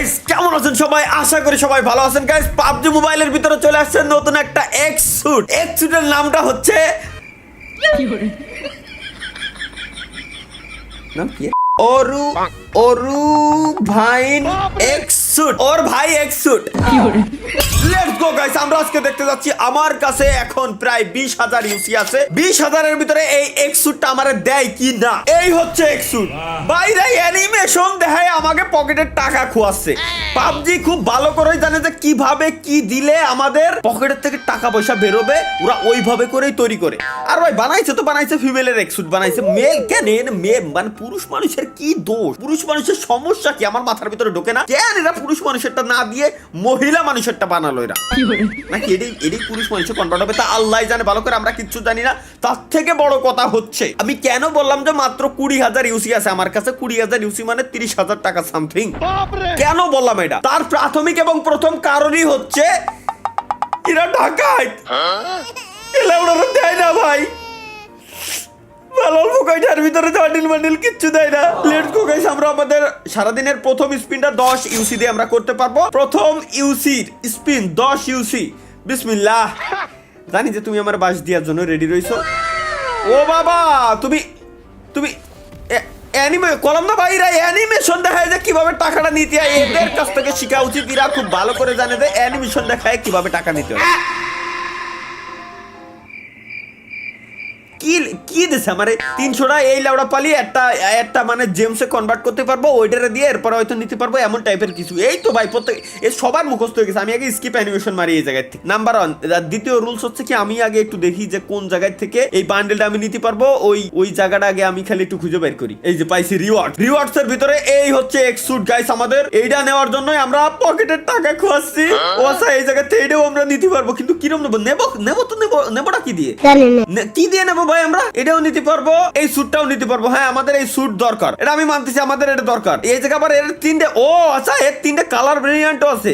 Guys কেমন আছেন সবাই? আশা করি সবাই ভালো আছেন। গাইস পাবজি মোবাইলের ভিতরে চলে আসছে নতুন একটা এক্স স্যুটের নামটা হচ্ছে নাম কি? ওরু ভাইন এক্স স্যুট। ওর ভাই X suit. Let's go guys, আমরা আজকে দেখতে যাচ্ছি। আমার কাছে এখন প্রায় 20,000 ইউসি আছে। 20,000 এর ভিতরে এই এক্স স্যুটটা আমারে দেয় কি না। এই হচ্ছে এক্স স্যুট। বাইরে অ্যানিমেশন দেখায় আমাকে পকেটের টাকা খোয়াচ্ছে। পাবজি খুব ভালো করেই জানে যে কিভাবে কি দিলে আমাদের পকেটের থেকে টাকা পয়সা বেরোবে। ওরা ওইভাবে করেই তৈরি করে। আর ভাই বানাইছে তো বানাইছে ফিমেলের এক্স স্যুট বানাইছে। মেল কেন মেয়ে মানে পুরুষ মানুষের কি দোষ? পুরুষ মানুষের সমস্যা কি আমার মাথার ভিতরে ঢোকে না। কেন এরা পুরুষ মানুষেরটা না দিয়ে মহিলা মানুষেরটা বানালো এরা? নাকি এটাই পুরুষ মানুষের কনভার্ট হবে তা আল্লাহ জানে ভালো করে, আমরা কিচ্ছু জানি না। তার থেকে বড় কথা হচ্ছে আমি কেন বললাম যে মাত্র 20,000 ইউসি আছে আমার কাছে। 20,000 ইউসি মানে 30,000 টাকা সামথিং। কেন বললাম এটা? তার প্রাথমিক এবং প্রথম কারণই হচ্ছে এরা ডাকাত। এলা ওরা দেয় না ভাই, অল্প কয়টার ভিতরে বান্ডিল কিচ্ছু দেয় না। লেটস গো গাইস, আমরা আমাদের সারাদিনের প্রথম স্পিনটা 10 ইউসি দিয়ে আমরা করতে পারবো। প্রথম ইউসির স্পিন 10 ইউসি। বিসমিল্লাহ। জানি যে তুমি আমার বাস দেওয়ার জন্য রেডি রইছো। ও বাবা, তুমি কলম না ভাইরা অ্যানিমেশন দেখায় যে কিভাবে টাকাটা নিতে হয়। এদের কাছ থেকে শেখা উচিত। এরা খুব ভালো করে জানে যে অ্যানিমেশন দেখায় কিভাবে টাকা নিতে হয়। কি দিছে আমারে 300টা এই লাউড়া পালি একটা মানে জেমসে কনভার্ট করতে পারবো, ওইটারে দিয়ে এরপর হয়তো নিতে পারবো, এমন টাইপের কিছু। এই তো ভাই প্রত্যেক সবার মুখস্থ হয়ে গেছে। আমি আগে স্কিপ অ্যানিমেশন মারি এই জায়গায় থেকে। নাম্বার 1। দ্বিতীয় রুলস হচ্ছে কি আমি আগে একটু দেখি যে কোন জায়গায় থেকে এই বান্ডেলটা আমি নিতে পারবো। ওই জায়গাটা আগে আমি খালি একটু খুঁজে বের করি। এই যে পাইছি রিওয়ার্ডস এর ভিতরে এই হচ্ছে এক্স স্যুট গাইস। আমাদের এইটা নেওয়ার জন্যই আমরা পকেটের টাকা খোয়াচ্ছি। ও আচ্ছা, এই জায়গা থেকে এটাও আমরা নিতে পারবো, কিন্তু কিরম নেবোটা কি দিয়ে? কি দিয়ে নেবো ভাই? আমরা এটাও নিতে পারবো, এই স্যুটটাও নিতে পারবো। হ্যাঁ, আমাদের এই স্যুট দরকার, এটা আমি মানতেছি, আমাদের এটা দরকার। এই জায়গা আবার এর 3টে, ও আচ্ছা এর 3টে কালার ভেরিয়েন্টও আছে।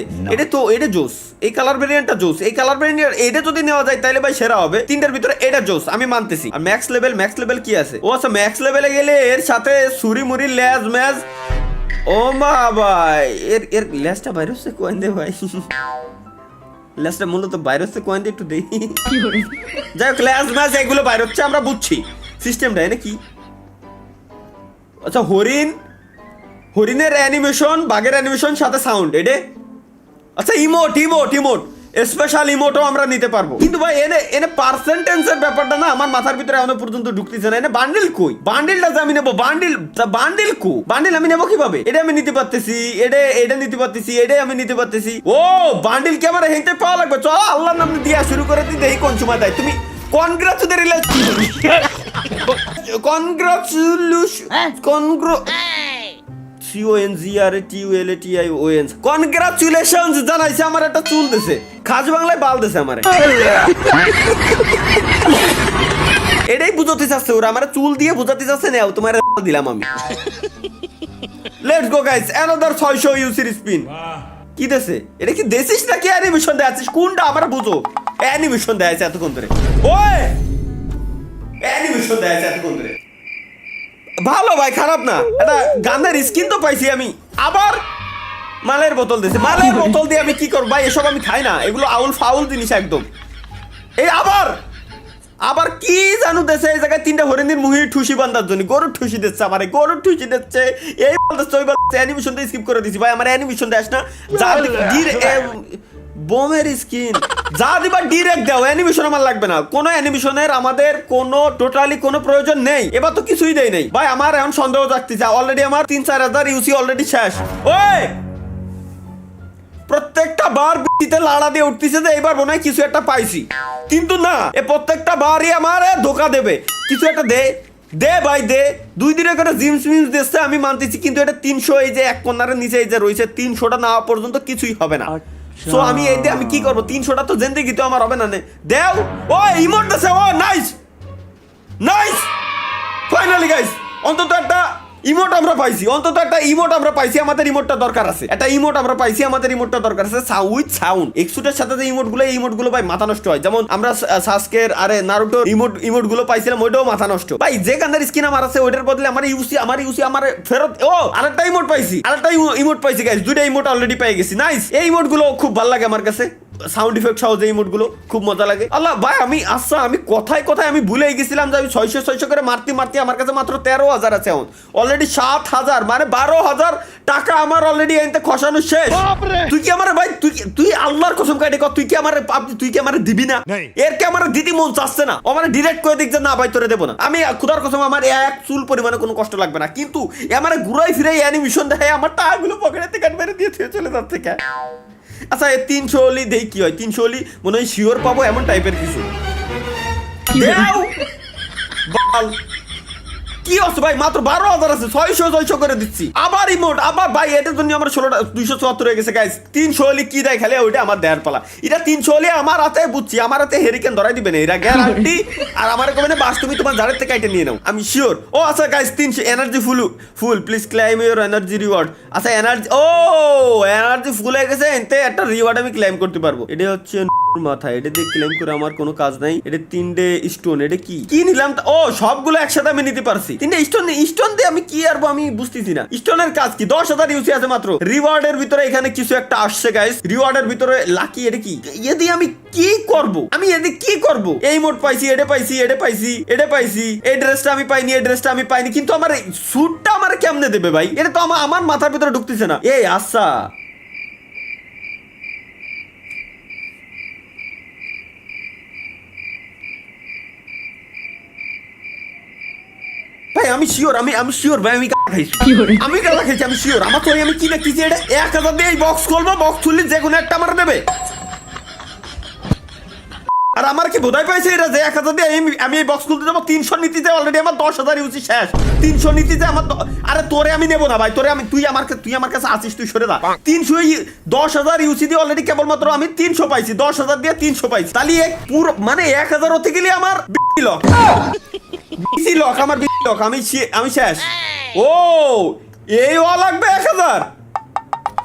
এটা জোস, এই কালার ভেরিয়েন্টটা জোস। এই কালার ভেরিয়েন্ট এটা যদি নেওয়া যায় তাহলে ভাই সেরা হবে। 3টার ভিতরে এটা জোস, আমি মানতেছি। আর ম্যাক্স লেভেল কি আছে? ও আচ্ছা, ম্যাক্স লেভেলে গেলে এর সাথে ছুরি মুড়ি ল্যাজ ম্যাজ। ও মা ভাই, এর ল্যাজটা বাইরে হচ্ছে কোয়েন দে ভাই। ল্যাজটা মূলত বাইরে হচ্ছে কোয়েন দে, একটু দেখি। যাই হোক, ল্যাজ ম্যাজ এগুলো বাইরে হচ্ছে, আমরা বুঝছি সিস্টেমটা এনে কি। আচ্ছা, হরিণের অ্যানিমেশন, বাঘের অ্যানিমেশন সাথে সাউন্ড এটা। আচ্ছা, ইমোট স্পেশাল ইমোটও আমরা নিতে পারবো। কিন্তু ভাই এনে পার্সেন্টেজের ব্যাপারটা না আমার মাথার ভিতরে এখনো পর্যন্ত ঢুকতেছে না। এনে বান্ডিল কই? বান্ডিলটা যে আমি নেবো, বান্ডিল আমি নেবো কিভাবে? এটা আমি নিতে পারতেছি, এটা নিতে পারতেছি, এটাই আমি নিতে পারতেছি। ও বান্ডিল কি আমার হেঁটে পাওয়া লাগবে? চলো আল্লাহর নাম দিয়া শুরু করে দিই, দেখি কোন সময় দেয়। তুমি কনগ্রাচুলেশনস জানাইছে। আমার একটা চুল দিছে, খাস বাংলায় বাল দিছে আমারে। এটাই বুঝাতে চাচ্ছে ওরা, আমার চুল দিয়ে বুঝাতে চাচ্ছে। নাও তোমার দিলাম আমি। লেটস গো গাইস, অ্যানাদার 600 ইউসির স্পিন। কি দেছে? এটা কি দেছিস নাকি অ্যানিমেশন দেখাচ্ছিস? কোনটা আমার বুঝো? অ্যানিমেশন দেখাচ্ছে এতক্ষণ ধরে। ওই অ্যানিমেশন দেখাচ্ছে এতক্ষণ ধরে। ভালো ভাই, খারাপ না। এটা গানের স্কিন তো পাইছি আমি। আবার মালের বোতল দিয়েছে। মালের বোতল দিয়ে আমি কি করব ভাই? এসব আমি খাই না, এগুলো ফাউল জিনিস একদম। এই আবার কি জানু দেশে এই জায়গায় 3টা হরিণের মুহি ঠুসি বান্ধার জন্য গরুর ঠুসি দিচ্ছে। আমার গরুর ঠুসি দিচ্ছে, এই বলতেছে ওই বলতেছে। অ্যানিমেশন দিয়ে স্কিপ করে দিছি ভাই, আমার অ্যানিমেশন দেখ না। যা বোমের স্কিন যা দিবা ডিরেক্ট দাও, অ্যানিমেশন আমার লাগবে না। কোনো অ্যানিমেশনের আমাদের টোটালি কোনো প্রয়োজন নেই। এবার তো কিছুই দেয় নেই ভাই। আমার এখন সন্দেহ জাগতেছে। অলরেডি আমার 3-4 হাজার ইউসি অলরেডি শেষ। ওই প্রত্যেকটা বার বিটিতে লাড়া দিয়ে উঠতেছে যে এবার মনে হয় কিছু একটা পাইছি, কিন্তু না, এ প্রত্যেকটা বারই আমার ধোকা দেবে। কিছু একটা দে ভাই দে। 2 দিনে করে জিমস দিচ্ছে, আমি মানতেছি। কিন্তু এটা 300, এই যে এক কর্নারের নিচে এই যে রয়েছে 300টা না পর্যন্ত কিছুই হবে না। সো আমি আমি কি করবো? 300টা তো জিন্দেগি তো আমার হবে না। দেও ও ইমোট দিছে। ও নাইস ফাইনালি গাইস, অন্তত একটা ইমোট আমরা পাইছি, অন্তত একটা ইমোট আমরা পাইছি, আমাদের ইমোটটা দরকার আছে, একটা ইমোট আমরা পাইছি, আমাদের ইমোটটা দরকার আছে উইথ সাউন্ড। এক্সুটের সাথে যে ইমোট গুলো ভাই মাথা নষ্ট হয়, যেমন আমরা সাসকের আরে নারুটোর ইমোট গুলো পাইছিলাম, ওইটাও মাথা নষ্ট ভাই। যে গানের স্কিন আমার আছে ওইটার বদলে আমার ইউসি আমার ফেরত। ও আরেকটা ইমোট পাইছি গাইস, দুইটা ইমোট অলরেডি পেয়ে গেছি, নাইস। এই ইমোট গুলো খুব ভালো লাগে আমার কাছে, সাউন্ড ইফেক্ট সহ যে ইমোট গুলো খুব মজা লাগে। আল্লাহ ভাই আমি কথায় আমি ভুলে গেছিলাম যে আমি 600 করে মারতে আমার কাছে মাত্র 13,000 আছে এখন, অলরেডি 7,000 মানে 12,000 টাকা আমার অলরেডি এনতে খসানো শেষ। তুই কি আমার ভাই তুই আল্লাহর কসম কাটে তুই কি আমার দিবি না? এর কি আমার দিদি মন চাচ্ছে না, আমার ডিরেক্ট করে দিক যে না ভাই তোরে দেবো না। আমি খুদার কসম আমার এক চুল পরিমাণে কোনো কষ্ট লাগবে না, কিন্তু আমার ঘুরাই ফিরাই অ্যানিমেশন দেখায় আমার টাকাগুলো পকেটে কাট মেরে দিয়ে চলে যাচ্ছে। আচ্ছা 300 হলি দেই কি হয়, 300 হলি মনে হয় শিওর পাবো এমন টাইপের কিছু। কি আছে ভাই, মাত্র 12,000 আছে, 600 করে দিচ্ছি। আবার ইমোট, আবার ভাই এটার জন্য আমার 274 হয়ে গেছে গাইস। 300 হলি কি দেয় খালি ওইটা আমার দেয়ার পালা। এটা 300 হলি আমার হাতে বুঝছি, আমার হাতে হেরিকেন ধরাই দিবে না, এরা গ্যারান্টি। আর আমার কবে না বাস তুমি তোমার জারের থেকে আইটে নিয়ে নাও, আমি শিওর। ও আচ্ছা guys 300 energy full please claim your energy reward. আচ্ছা এনার্জি ফুল হয়ে গেছে, এতে একটা রিওয়ার্ড আমি ক্লেম করতে পারবো। এটা হচ্ছে মাথা, এটা দিয়ে ক্লেম করে আমার কোনো কাজ নাই। এটা 3টে স্টোন, এটা কি নিলাম? ও সবগুলো একসাথে আমি নিতে পারছি। 3টে স্টোন দিয়ে আমি কি আরবো আমি বুঝতেছি না। স্টোনের কাজ কি? 10,000 ইউসি আছে মাত্র। রিওয়ার্ডের ভিতরে এখানে কিছু একটা আসছে গাইস, রিওয়ার্ডের ভিতরে লাকি। এটা কি? এ দিয়ে আমি কি করব? এই মোড পাইছি, এটা পাইছি। এই ড্রেসটা আমি পাইনি, কিন্তু আমার স্যুটটা আমার কেমনে দেবে ভাই? এটা তো আমার মাথার ভিতরে ঢুকতেছে না। এই আচ্ছা ভাই আমি শিওর ভাই, আমি গালা খাইছি, আমি শিওর। আমার তো আমি কি দেখতেছি, এটা 1,000 দিয়ে এই বক্স খুলবো, বক্স খুললে যে কোনো একটা আমার দেবে। আর আমার কি বোধাই পাইছে এটা যে 1,000 দিয়ে আমি এই বক্স খুলতে যাবো, 300 নিতে যাই অলরেডি আমার 10,000 ইউসি শেষ। 300 নিতে যাই আমার, আরে তোরে আমি নেবো না ভাই, তুই আমার কাছে আসিস, তুই সরে যা। 10,000 ইউসি দিয়ে অলরেডি কেবলমাত্র আমি 300 পাইছি, 10,000 দিয়ে 300 পাইছি। তাহলে পুরো মানে 1,000 হতে গেলে আমার আমি শেষ। ও এই লাগবে 1,000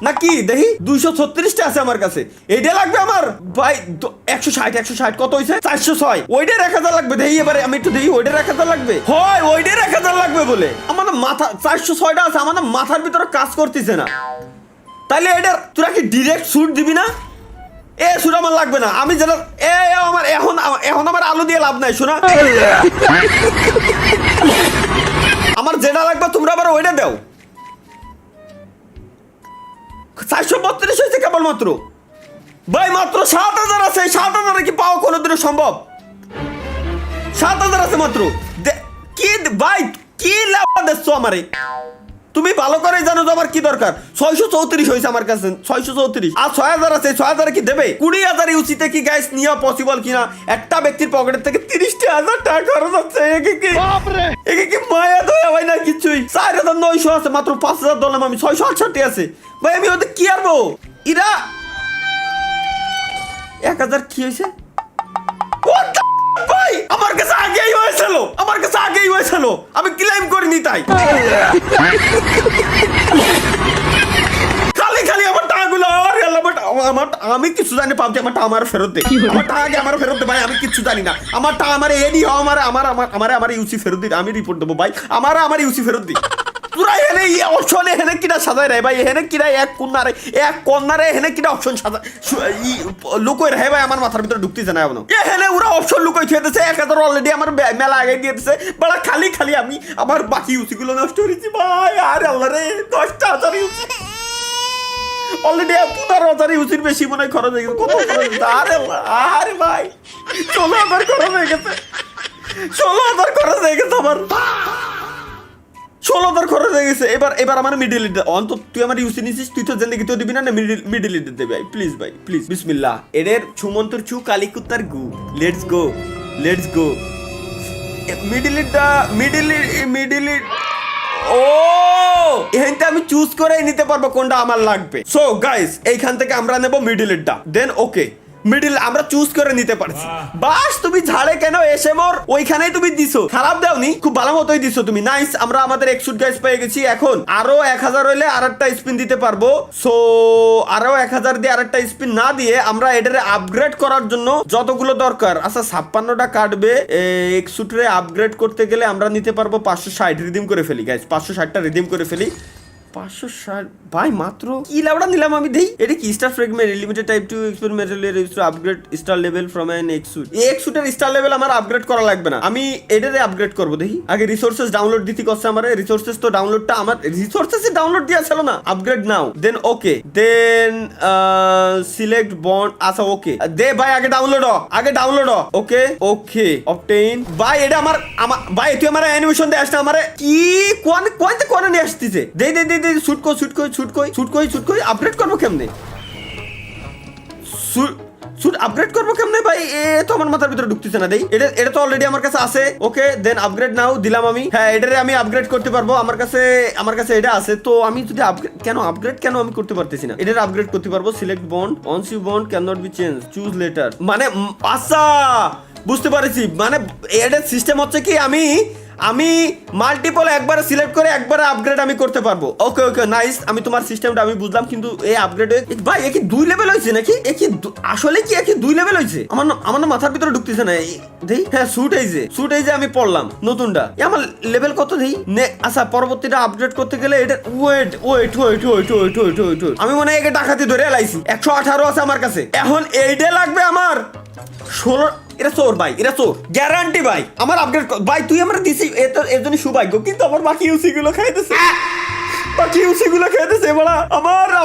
নাকি দেখি 236টা আছে আমার কাছে, এইটা লাগবে আমার ভাই। 160 কত হয়েছে? 406। ওইটার 1,000 লাগবে দেখি, এবারে আমি একটু দেখি ওইটার 1,000 লাগবে। হয় ওইটার 1,000 লাগবে বলে আমার মাথা 406টা আছে, আমার মাথার ভিতরে কাজ করতেছে না। তাইলে এটা তোরা কি ডিরেক্ট স্যুট দিবি না? শুট আমার লাগবে না, আমি যেটা আমার এখন আমার আলু দিয়ে লাভ নাই, শোনা। আমার যেটা লাগবে তোমরা আবার ওইটা দাও। 432 হয়েছে কেবলমাত্র ভাই, মাত্র 7,000 আছে। 7,000 কি পাওয়া কোনোদিনও সম্ভব? 7,000 আছে মাত্র। কি ভাই কি লাভ দিচ্ছ আমারে? তুমি ভালো করে জানো যে আমার কি দরকার। 634 হয়েছে আমার কাছে, 634 আর 6,000 আছে। 6,000 কি দেবে? 20,000 ইউসিতে কি গাইস নেওয়া পসিবল কিনা? একটা ব্যক্তির পকেটের থেকে 30,000 টাকা খরচ হচ্ছে, একে কি মায়া দয়া হয় না কিছুই। 4,900 আছে মাত্র, 5,000 দলাম আমি, 668 আছে ভাই। আমি ওদের কি আরবো? ইরা 1,000 কি হয়েছে ভাই? আমার কাছে আগেই হয়েছিল, আমি ক্লেম করিনি তাই। খালি আমার টাকাগুলো আমি কিছু জানি পাবছি, আমার টাকা আমার ফেরত দে, আমার টাকা আগে আমার ফেরত দে ভাই। আমি কিছু জানি না, আমার টাকা আমার এডি আমার ইউসি ফেরত দিই, আমি রিপোর্ট দেবো ভাই। আমার ইউসি ফেরত দিই। তোরা এনে অপশন এখানে কিনা সাজায় রে ভাই, এখানে কিনা এক কন্যারে এখানে কিনা অপশন সাজা লুকোয় রে ভাই, আমার মাথার ভিতরে ঢুকতেছে না এখনো। এখানে ওরা অপশন লুকোয় থুয়ে দিয়েছে, 1,000 অলরেডি আমার মেলা আগে দিয়ে দিচ্ছে বড়। খালি আমি আমার বাকি ইউসি গুলো নষ্ট করেছি ভাই। আরে আল্লাহ রে, 10,000 ইউসি অলরেডি 15,000 ইউসির বেশি মনে হয় খরচ হয়ে গেছে। কত খরচ হয়েছে? আরে ভাই 16,000 খরচ হয়ে গেছে, 16,000 খরচ হয়ে গেছে আমার, 16,000 খরচ হয়ে গেছে। এবার আমার মিডিল লিড অন্তত তুই আমার ইউসি নিছিস, তুই তো জিন্দেগি তো দিবি না, মিডিল লিড দেবে ভাই প্লিজ ভাই, প্লিজ। বিসমিল্লাহ। এদের ছুমন্তর ছু কালিকুত্তার গু, লেটস গো। Middle lead. ও এখানটা আমি চুজ করে নিতে পারবো কোনটা আমার লাগবে। সো গাইস এইখান থেকে আমরা নেব মিডিল লিডটা, দেন ওকে মিডিল আমরা চুজ করে নিতে পারছি। বাস তুমি ঝাড়ে কেন এসে মোর ওইখানেই তুমি দিছো, খারাপ দাওনি, খুব ভালো মতোই দিছো তুমি। নাইস, আমরা আমাদের এক্সুট গাইস পেয়ে গেছি। এখন আরো 1000 হইলে আরেকটা স্পিন দিতে পারবো। সো আরো 1000 দিয়ে আরেকটা স্পিন না দিয়ে আমরা এটারে আপগ্রেড করার জন্য যতগুলো দরকার, আচ্ছা 56টা কাটবে। এক্সুটরে আপগ্রেড করতে গেলে আমরা নিতে পারবো 560 রিডিম করে ফেলি গাইস, 560টা রিডিম করে ফেলি। 560 ভাই মাত্র কি লাউডা নিলাম আমি দেই। এটা কি star fragment limited type to experimental use to upgrade star level from an এক্সুট। এই এক্সুটের স্টার লেভেল আমার আপগ্রেড করা লাগবে না, আমি এটারে আপগ্রেড করব। দেখি আগে রিসোর্সেস ডাউনলোড দিতে কষ্ট আমারে। রিসোর্সেস তো ডাউনলোডটা আমার রিসোর্সেস ডাউনলোড দেয়া ছিল না। আপগ্রেড নাও, দেন ওকে, দেন সিলেক্ট বন্ড। আচ্ছা ওকে দে ভাই, আগে ডাউনলোড ওকে ওকে অবটেইন। ভাই এটা আমার ভাই তুই আমার অ্যানিমেশন দে আসছে আমারে কি কোন নিয়ে আসতেছে। দে দে দে শুট কই আপগ্রেড করবো কেমনে? শুট আপগ্রেড করবো কেমনে ভাই? এ তো আমার মাথার ভিতরে ঢুকতেছে না। দেই এটা তো অলরেডি আমার কাছে আছে। ওকে দেন আপগ্রেড নাও দিলাম আমি। হ্যাঁ এটারে আমি আপগ্রেড করতে পারবো, আমার কাছে এটা আছে। তো আমি যদি আপগ্রেড কেন আমি করতে পারতেছি না? এটারে আপগ্রেড করতে পারবো। Select bond, once you bond can not be change, choose later. মানে আচ্ছা বুঝতে পারছি, মানে এটার সিস্টেম হচ্ছে কি আমি মাল্টিপল একবারে সিলেক্ট করে একবারে আপগ্রেড আমি করতে পারবো। ওকে ওকে নাইস, আমি তোমার সিস্টেমটা আমি বুঝলাম, কিন্তু এই আপগ্রেড ভাই এ কি 2 লেভেল হইছে নাকি? আসলে কি 2 লেভেল হইছে? আমার না মাথার ভিতরে ঢুকতেছে না। দেই হ্যাঁ শুট এই যে আমি পড়লাম নতুনটা। আমার লেভেল কত দেই? আচ্ছা পরবর্তীটা আপগ্রেড করতে গেলে এটা ওয়েট আমি মনে হয় একে ডাকাতি ধরে লাইছি। 118 আছে আমার কাছে। এখন এইটা লাগবে আমার 16। এটা চোর ভাই, এটা চোর গ্যারান্টি ভাই। আমার আপগ্রেড ভাই তুই আমার দিছি, এর জন্য সৌভাগ্য, কিন্তু আমার বাকি ইউসি গুলো খাইতেছে। বলা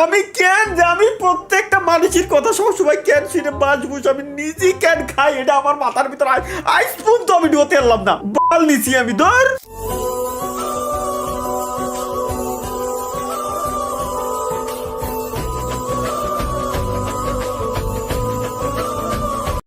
আমি কেন যে আমি প্রত্যেকটা মানুষের কথা সবসময় কেন শুনে বাজবুস আমি নিজে কেন খাই, এটা আমার মাথার ভিতরে আইসপুন তো আমি ঢোতে পারলাম না। বাল নিছি আমি ধর।